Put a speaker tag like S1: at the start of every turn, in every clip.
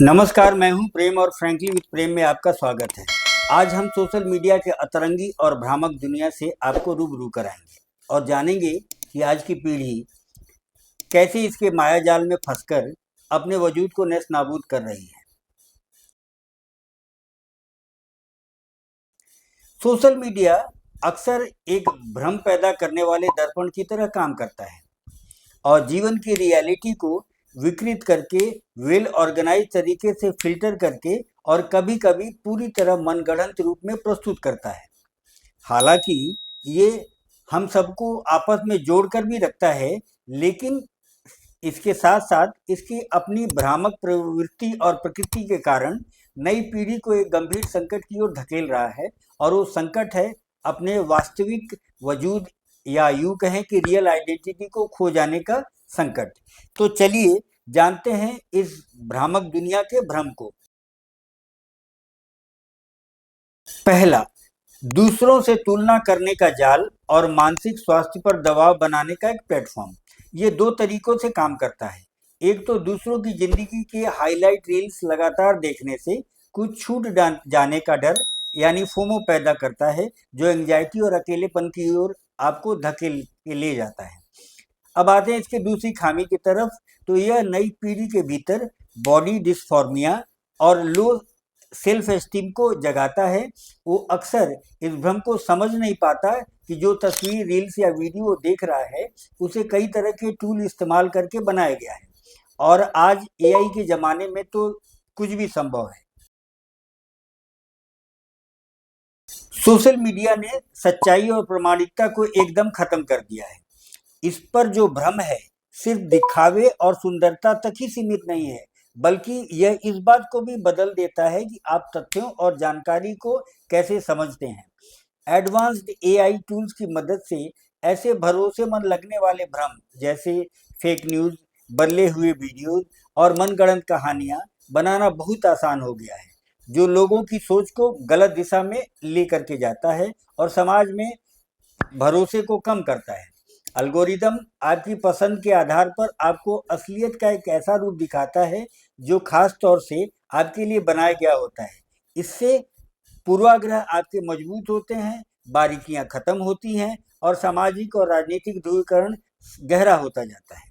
S1: नमस्कार, मैं हूं प्रेम और फ्रैंकली विद प्रेम में आपका स्वागत है। आज हम सोशल मीडिया के अतरंगी और भ्रामक दुनिया से आपको रूबरू कराएंगे और जानेंगे कि आज की पीढ़ी कैसे इसके मायाजाल में फंसकर अपने वजूद को नेस्त नाबूद कर रही है। सोशल मीडिया अक्सर एक भ्रम पैदा करने वाले दर्पण की तरह काम करता है और जीवन की रियलिटी को विकृत करके वेल ऑर्गेनाइज तरीके से फिल्टर करके और कभी कभी पूरी तरह मनगढ़ंत रूप में प्रस्तुत करता है। हालांकि ये हम सबको आपस में जोड़कर भी रखता है, लेकिन इसके साथ साथ इसकी अपनी भ्रामक प्रवृत्ति और प्रकृति के कारण नई पीढ़ी को एक गंभीर संकट की ओर धकेल रहा है और वो संकट है अपने वास्तविक वजूद या यूं कहें कि रियल आइडेंटिटी को खो जाने का संकट। तो चलिए जानते हैं इस भ्रामक दुनिया के भ्रम को। पहला, दूसरों से तुलना करने का जाल और मानसिक स्वास्थ्य पर दबाव बनाने का एक प्लेटफॉर्म। ये दो तरीकों से काम करता है। एक तो दूसरों की जिंदगी के हाईलाइट रील्स लगातार देखने से कुछ छूट जाने का डर यानी फोमो पैदा करता है, जो एंजाइटी और अकेलेपन की ओर आपको धकेल के ले जाता है। अब आते हैं इसके दूसरी खामी की तरफ। तो यह नई पीढ़ी के भीतर बॉडी डिस्फॉर्मिया और लो सेल्फ एस्टीम को जगाता है। वो अक्सर इस भ्रम को समझ नहीं पाता कि जो तस्वीर, रील्स या वीडियो देख रहा है उसे कई तरह के टूल इस्तेमाल करके बनाया गया है और आज एआई के ज़माने में तो कुछ भी संभव है। सोशल मीडिया ने सच्चाई और प्रामाणिकता को एकदम खत्म कर दिया है। इस पर जो भ्रम है सिर्फ दिखावे और सुंदरता तक ही सीमित नहीं है, बल्कि यह इस बात को भी बदल देता है कि आप तथ्यों और जानकारी को कैसे समझते हैं। एडवांस्ड एआई टूल्स की मदद से ऐसे भरोसेमंद लगने वाले भ्रम जैसे फेक न्यूज़, बदले हुए वीडियोज और मनगढ़ंत कहानियां बनाना बहुत आसान हो गया है, जो लोगों की सोच को गलत दिशा में लेकर के जाता है और समाज में भरोसे को कम करता है। एल्गोरिदम आपकी पसंद के आधार पर आपको असलियत का एक ऐसा रूप दिखाता है जो खास तौर से आपके लिए बनाया गया होता है। इससे पूर्वाग्रह आपके मजबूत होते हैं, बारीकियां खत्म होती हैं और सामाजिक और राजनीतिक ध्रुवीकरण गहरा होता जाता है।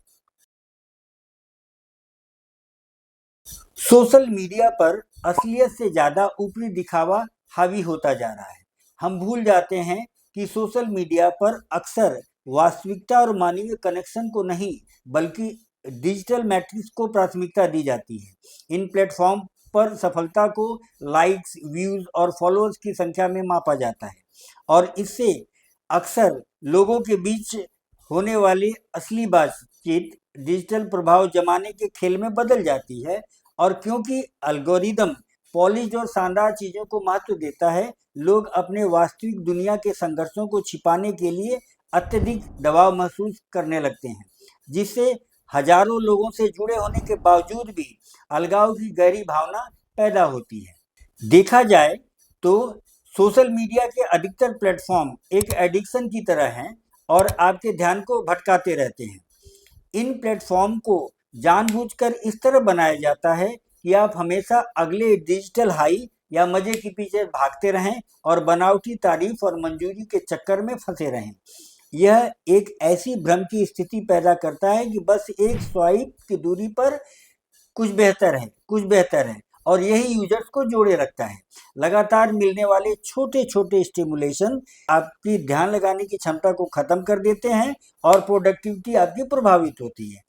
S1: सोशल मीडिया पर असलियत से ज़्यादा ऊपरी दिखावा हावी होता जा रहा है। हम भूल जाते हैं कि सोशल मीडिया पर अक्सर वास्तविकता और मानवीय कनेक्शन को नहीं, बल्कि डिजिटल मैट्रिक्स को प्राथमिकता दी जाती है। इन प्लेटफॉर्म पर सफलता को लाइक्स, व्यूज़ और फॉलोअर्स की संख्या में मापा जाता है और इससे अक्सर लोगों के बीच होने वाली असली बातचीत डिजिटल प्रभाव जमाने के खेल में बदल जाती है। और क्योंकि एल्गोरिदम पॉलिश और शानदार चीज़ों को महत्व देता है, लोग अपने वास्तविक दुनिया के संघर्षों को छिपाने के लिए अत्यधिक दबाव महसूस करने लगते हैं, जिससे हजारों लोगों से जुड़े होने के बावजूद भी अलगाव की गहरी भावना पैदा होती है। देखा जाए तो सोशल मीडिया के अधिकतर प्लेटफॉर्म एक एडिक्शन की तरह हैं और आपके ध्यान को भटकाते रहते हैं। इन प्लेटफॉर्म को जानबूझकर इस तरह बनाया जाता है कि आप हमेशा अगले डिजिटल हाई या मजे के पीछे भागते रहें और बनावटी तारीफ और मंजूरी के चक्कर में फंसे रहें। यह एक ऐसी भ्रम की स्थिति पैदा करता है कि बस एक स्वाइप की दूरी पर कुछ बेहतर है और यही यूजर्स को जोड़े रखता है। लगातार मिलने वाले छोटे छोटे स्टिमुलेशन आपकी ध्यान लगाने की क्षमता को खत्म कर देते हैं और प्रोडक्टिविटी आपकी प्रभावित होती है।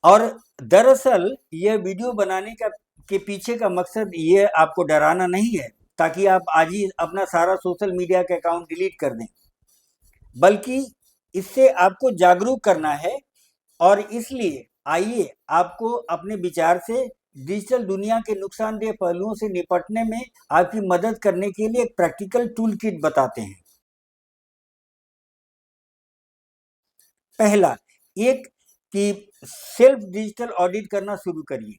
S1: और दरअसल यह वीडियो बनाने का के पीछे का मकसद ये आपको डराना नहीं है ताकि आप आज ही अपना सारा सोशल मीडिया का अकाउंट डिलीट कर दें, बल्कि इससे आपको जागरूक करना है। और इसलिए आइए आपको अपने विचार से डिजिटल दुनिया के नुकसानदेह पहलुओं से निपटने में आपकी मदद करने के लिए एक प्रैक्टिकल टूल किट बताते हैं। पहला, एक कि सेल्फ डिजिटल ऑडिट करना शुरू करिए।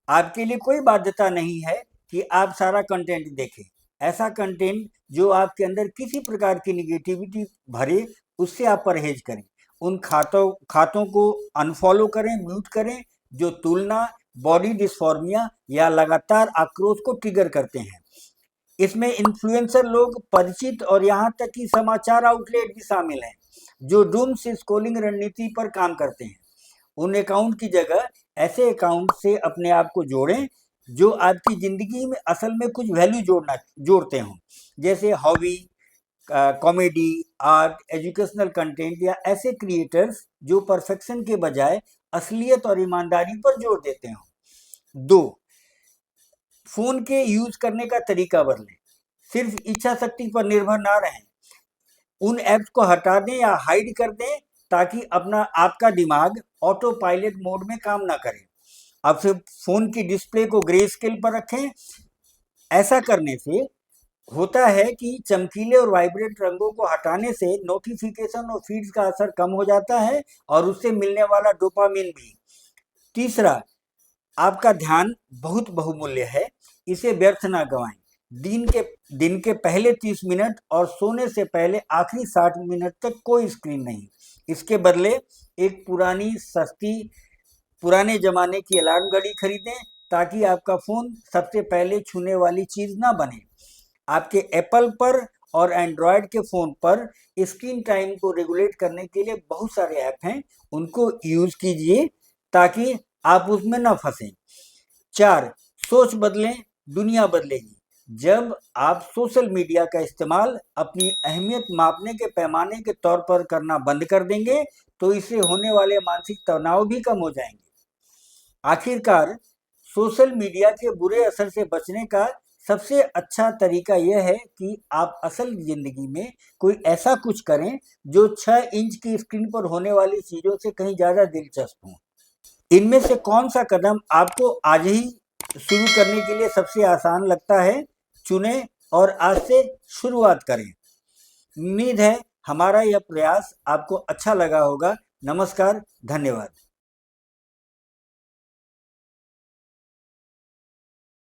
S1: आपके लिए कोई बाध्यता नहीं है कि आप सारा कंटेंट देखें। ऐसा कंटेंट जो आपके अंदर किसी प्रकार की निगेटिविटी भरे, उससे आप परहेज करें। उन खातों को अनफॉलो करें, म्यूट करें जो तुलना, बॉडी डिस्फॉर्मिया या लगातार आक्रोश को ट्रिगर करते हैं। इसमें इन्फ्लुएंसर लोग, परिचित और यहाँ तक कि समाचार आउटलेट भी शामिल हैं जो डूम स्क्रॉलिंग रणनीति पर काम करते हैं। उन अकाउंट की जगह ऐसे अकाउंट से अपने आप को जोड़ें जो आपकी ज़िंदगी में असल में कुछ वैल्यू जोड़ते हों, जैसे hobby, comedy, art, educational content या ऐसे क्रिएटर्स जो परफेक्शन के बजाय असलियत और ईमानदारी पर जोर देते हों। 2, फ़ोन के यूज़ करने का तरीका बदलें। सिर्फ इच्छा शक्ति पर निर्भर ना रहें। उन ऐप्स को हटा दें या हाइड कर दें ताकि आपका दिमाग ऑटो पायलट मोड में काम ना करे। अब फिर फ़ोन की डिस्प्ले को ग्रे स्केल पर रखें। ऐसा करने से होता है कि चमकीले और वाइब्रेंट रंगों को हटाने से नोटिफिकेशन और फीड्स का असर कम हो जाता है और उससे मिलने वाला डोपामिन भी। तीसरा, आपका ध्यान बहुत बहुमूल्य है, इसे व्यर्थ ना गंवाएं। दिन के पहले 30 मिनट और सोने से पहले आखिरी 60 मिनट तक कोई स्क्रीन नहीं। इसके बदले एक पुराने ज़माने की अलार्म घड़ी खरीदें ताकि आपका फ़ोन सबसे पहले छूने वाली चीज़ ना बने। आपके एप्पल पर और एंड्रॉयड के फ़ोन पर स्क्रीन टाइम को रेगुलेट करने के लिए बहुत सारे ऐप हैं, उनको यूज़ कीजिए ताकि आप उसमें ना फंसें। 4, सोच बदलें, दुनिया बदलेगी। जब आप सोशल मीडिया का इस्तेमाल अपनी अहमियत मापने के पैमाने के तौर पर करना बंद कर देंगे तो इससे होने वाले मानसिक तनाव भी कम हो जाएंगे। आखिरकार, सोशल मीडिया के बुरे असर से बचने का सबसे अच्छा तरीका यह है कि आप असल ज़िंदगी में कोई ऐसा कुछ करें जो 6 इंच की स्क्रीन पर होने वाली चीज़ों से कहीं ज़्यादा दिलचस्प हो। इनमें से कौन सा कदम आपको आज ही शुरू करने के लिए सबसे आसान लगता है, चुनें और आज से शुरुआत करें। उम्मीद है हमारा यह प्रयास आपको अच्छा लगा होगा। नमस्कार, धन्यवाद।